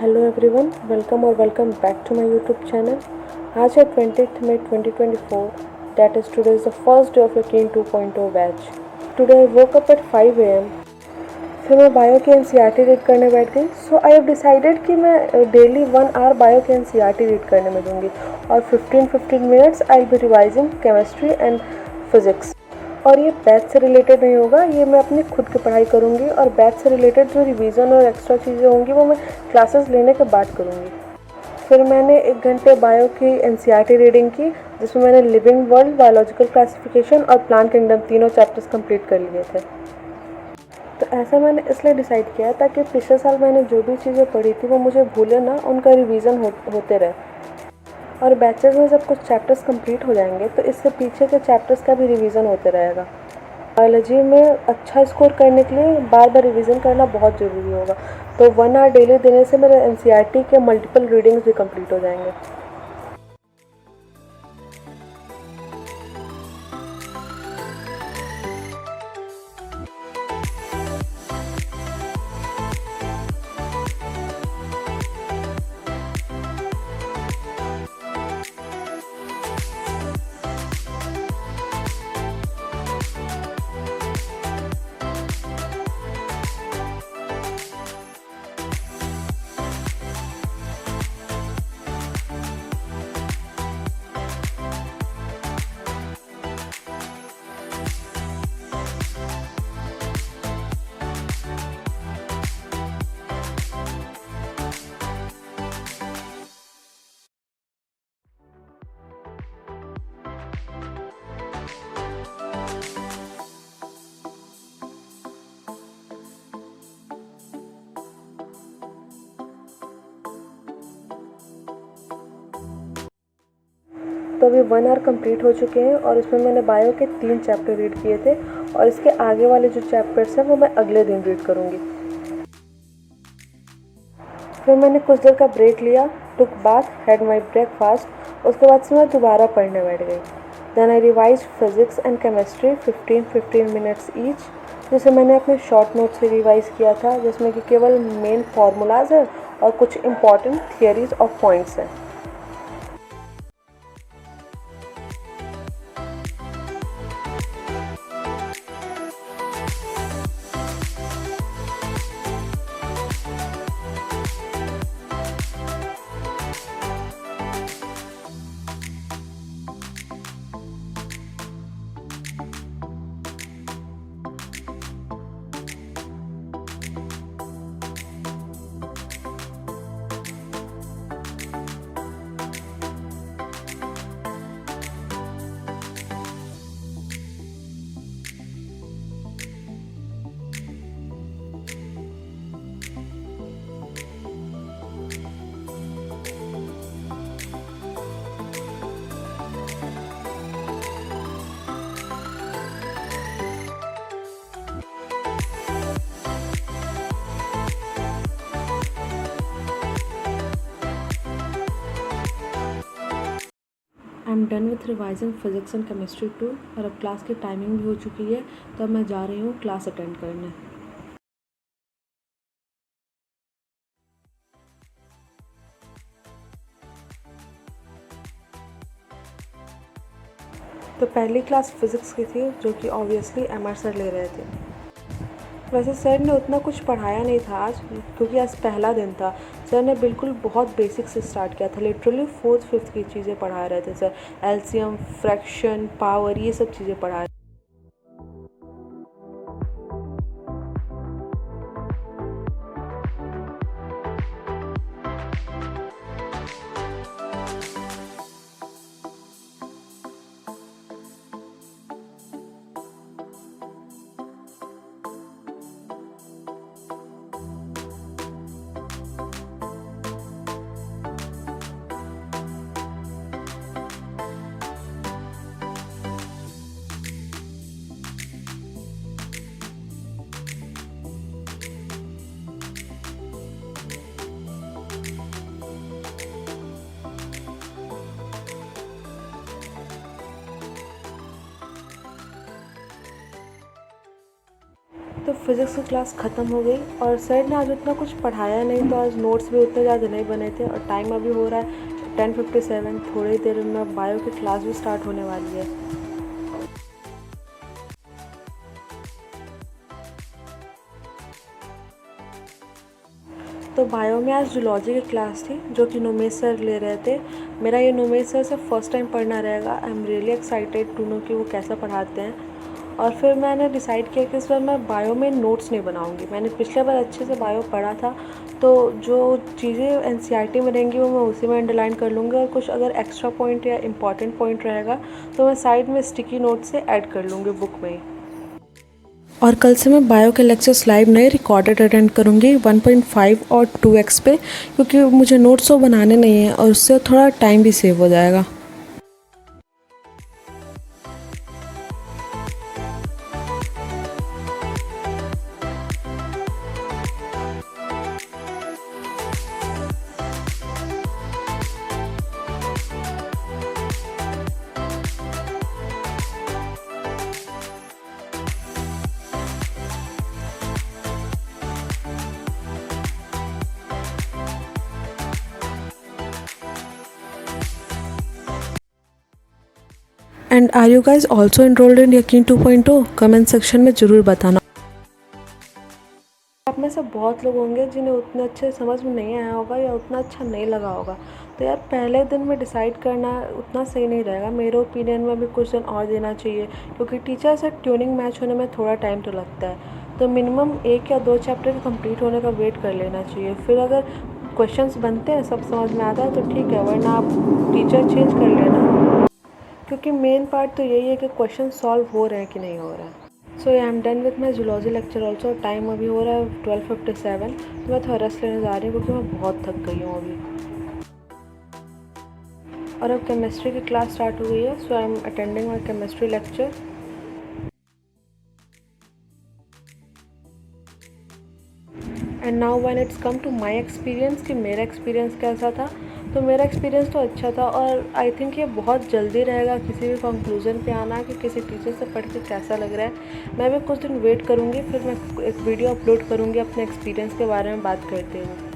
Hello everyone, welcome back to my YouTube channel. आज है 20th May 2024, that is today is the first day of your केन 2.0 batch. Today I woke up at 5 AM। फिर मैं bio की NCERT read करने बैठ गई। सो I have decided कि मैं डेली 1 आवर बायो की एनसीईआरटी रीड करने में दूँगी और 15 minutes I will be revising chemistry and physics. और ये बैच से रिलेटेड नहीं होगा, ये मैं अपनी खुद की पढ़ाई करूँगी और बैच से रिलेटेड जो रिवीजन और एक्स्ट्रा चीज़ें होंगी वो मैं क्लासेस लेने के बाद करूँगी। फिर मैंने 1 घंटे बायो की एनसीईआरटी रीडिंग की, जिसमें मैंने लिविंग वर्ल्ड, बायोलॉजिकल क्लासिफिकेशन और प्लांट किंगडम तीनों चैप्टर्स कंप्लीट कर लिए थे। तो ऐसा मैंने इसलिए डिसाइड किया ताकि पिछले साल मैंने जो भी चीज़ें पढ़ी थी वो मुझे भूले ना, उनका रिवीजन होते रहे। और बैचेस में जब कुछ चैप्टर्स कंप्लीट हो जाएंगे तो इससे पीछे के चैप्टर्स का भी रिवीजन होते रहेगा। बायोलॉजी में अच्छा स्कोर करने के लिए बार बार रिवीजन करना बहुत ज़रूरी होगा। तो 1 आवर डेली देने से मेरे एनसीईआरटी के मल्टीपल रीडिंग्स भी कंप्लीट हो जाएंगे। तो अभी 1 आवर कंप्लीट हो चुके हैं और इसमें मैंने बायो के 3 चैप्टर रीड किए थे और इसके आगे वाले जो चैप्टर्स हैं वो मैं अगले दिन रीड करूँगी। फिर मैंने कुछ देर का ब्रेक लिया, took bath, had my breakfast. उसके बाद से मैं दोबारा पढ़ने बैठ गई। Then I revise physics and chemistry 15 minutes each, जिसे मैंने अपने शॉर्ट नोट से रिवाइज किया था, जिसमें कि केवल मेन फार्मूलाज हैं और कुछ इंपॉर्टेंट थियरीज और पॉइंट्स हैं। आई am done with revising physics and chemistry 2 और अब क्लास की टाइमिंग भी हो चुकी है, तो अब मैं जा रही हूँ क्लास अटेंड करने। तो पहली क्लास फिज़िक्स की थी, जो कि ऑब्वियसली MR सर ले रहे थे। वैसे सर ने उतना कुछ पढ़ाया नहीं था आज, क्योंकि आज पहला दिन था। सर ने बिल्कुल बहुत बेसिक से स्टार्ट किया था, लिटरली 4th 5th की चीज़ें पढ़ा रहे थे सर। एलसीएम, फ्रैक्शन, पावर, ये सब चीज़ें पढ़ा रहे थे। तो फिज़िक्स की क्लास ख़त्म हो गई और सर ने आज उतना कुछ पढ़ाया नहीं, तो आज नोट्स भी उतने ज़्यादा नहीं बने थे और टाइम अभी हो रहा है 10:57। थोड़ी देर में बायो की क्लास भी स्टार्ट होने वाली है। तो बायो में आज जूलॉजी की क्लास थी जो कि नोमेश सर ले रहे थे। मेरा ये नोमेश सर से फर्स्ट टाइम पढ़ना रहेगा। I am really excited to know कि वो कैसा पढ़ाते हैं। और फिर मैंने डिसाइड किया कि इस बार मैं बायो में नोट्स नहीं बनाऊंगी। मैंने पिछले बार अच्छे से बायो पढ़ा था, तो जो चीज़ें एनसीईआरटी में रहेंगी वो मैं उसी में अंडरलाइन कर लूँगी, और कुछ अगर एक्स्ट्रा पॉइंट या इम्पॉर्टेंट पॉइंट रहेगा तो मैं साइड में स्टिकी नोट से ऐड कर लूँगी बुक में। और कल से मैं बायो के लेक्चर्स लाइव नहीं रिकॉर्डेड अटेंड करूँगी 1.5 और 2x पे, क्योंकि मुझे नोट्स तो बनाने नहीं हैं और उससे थोड़ा टाइम भी सेव हो जाएगा। And are you guys also enrolled in Yakeen 2.0? Comment section में ज़रूर बताना। आप में से बहुत लोग होंगे जिन्हें उतने अच्छे समझ में नहीं आया होगा या उतना अच्छा नहीं लगा होगा, तो यार पहले दिन में डिसाइड करना उतना सही नहीं रहेगा। मेरे ओपिनियन में भी कुछ दिन और देना चाहिए, क्योंकि टीचर से ट्यूनिंग मैच होने में थोड़ा टाइम तो लगता है। तो मिनिमम 1 या 2 चैप्टर कंप्लीट होने का वेट कर लेना चाहिए। फिर अगर क्वेश्चंस बनते हैं, सब समझ में आता है तो ठीक है, वरना आप टीचर चेंज कर लेना, क्योंकि मेन पार्ट तो यही है कि क्वेश्चन सॉल्व हो रहे हैं कि नहीं हो रहा है। So I am done with my zoology lecture also. Time अभी हो रहा है 12:57, तो मैं थोड़ा रेस्ट लेने जा रही हूँ क्योंकि मैं बहुत थक गई हूँ अभी। और अब केमिस्ट्री की क्लास स्टार्ट हो गई है, so I am attending my chemistry lecture. And now when it's come to my experience कि मेरा एक्सपीरियंस कैसा था, तो मेरा एक्सपीरियंस तो अच्छा था और आई थिंक ये बहुत जल्दी रहेगा किसी भी कंक्लूजन पे आना कि किसी टीचर से पढ़ के कैसा लग रहा है। मैं भी कुछ दिन वेट करूँगी, फिर मैं एक वीडियो अपलोड करूँगी अपने एक्सपीरियंस के बारे में बात करते हुए।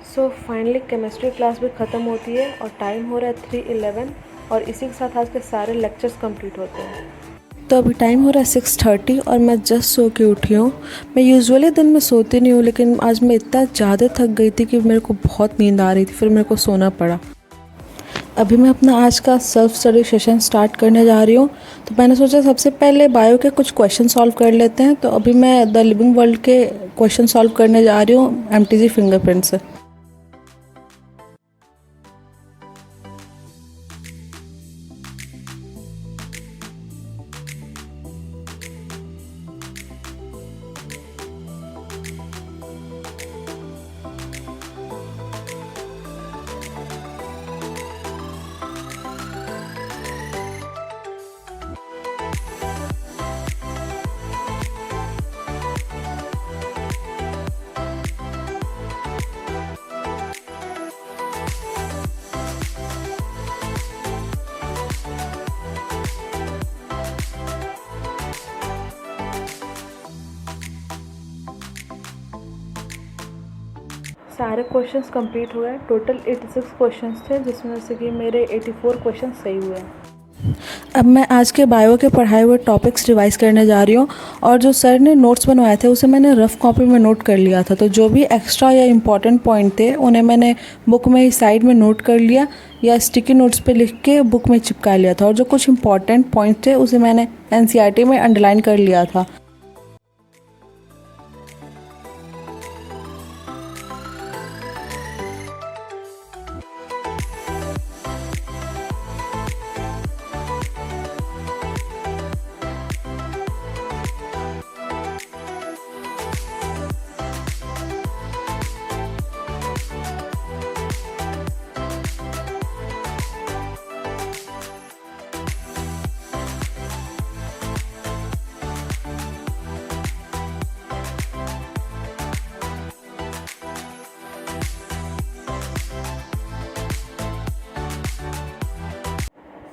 सो फाइनली केमिस्ट्री क्लास भी ख़त्म होती है और टाइम हो रहा है 3:11, और इसी के साथ आज के सारे लेक्चर्स कंप्लीट होते हैं। तो अभी टाइम हो रहा है 6:30 और मैं जस्ट सो के उठी हूँ। मैं यूजुअली दिन में सोती नहीं हूँ, लेकिन आज मैं इतना ज़्यादा थक गई थी कि मेरे को बहुत नींद आ रही थी, फिर मेरे को सोना पड़ा। अभी मैं अपना आज का सेल्फ स्टडी सेशन स्टार्ट करने जा रही हूँ। तो मैंने सोचा सबसे पहले बायो के कुछ क्वेश्चन सॉल्व कर लेते हैं। तो अभी मैं द लिविंग वर्ल्ड के क्वेश्चन सॉल्व करने जा रही हूँ एमटीजी फिंगरप्रिंट से। सारे क्वेश्चंस कंप्लीट हुए। टोटल 86 क्वेश्चंस थे, जिसमें से कि मेरे 84 क्वेश्चन सही हुए हैं। अब मैं आज के बायो के पढ़ाए हुए टॉपिक्स रिवाइज करने जा रही हूँ और जो सर ने नोट्स बनवाए थे उसे मैंने रफ़ कॉपी में नोट कर लिया था। तो जो भी एक्स्ट्रा या इम्पॉर्टेंट पॉइंट थे उन्हें मैंने बुक में साइड में नोट कर लिया या स्टिकी नोट्स पे लिख के बुक में चिपका लिया था, और जो कुछ इंपॉर्टेंट पॉइंट थे उसे मैंने एनसीईआरटी में अंडरलाइन कर लिया था।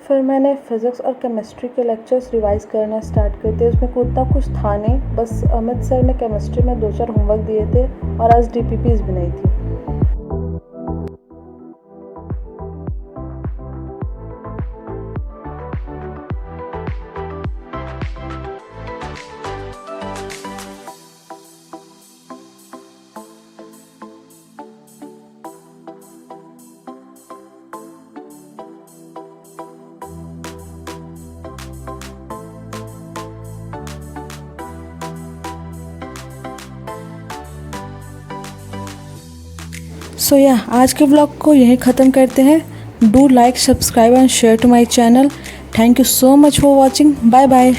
फिर मैंने फ़िज़िक्स और केमिस्ट्री के लेक्चर्स रिवाइज़ करना स्टार्ट कर दिए। उसमें उतना कुछ था नहीं, बस अमित सर ने केमिस्ट्री में 2-4 होमवर्क दिए थे और आज डीपीपीज बनाई थी। सो या आज के व्लॉग को यहीं ख़त्म करते हैं। Do like, subscribe and share to my channel. Thank you so much for watching. Bye bye.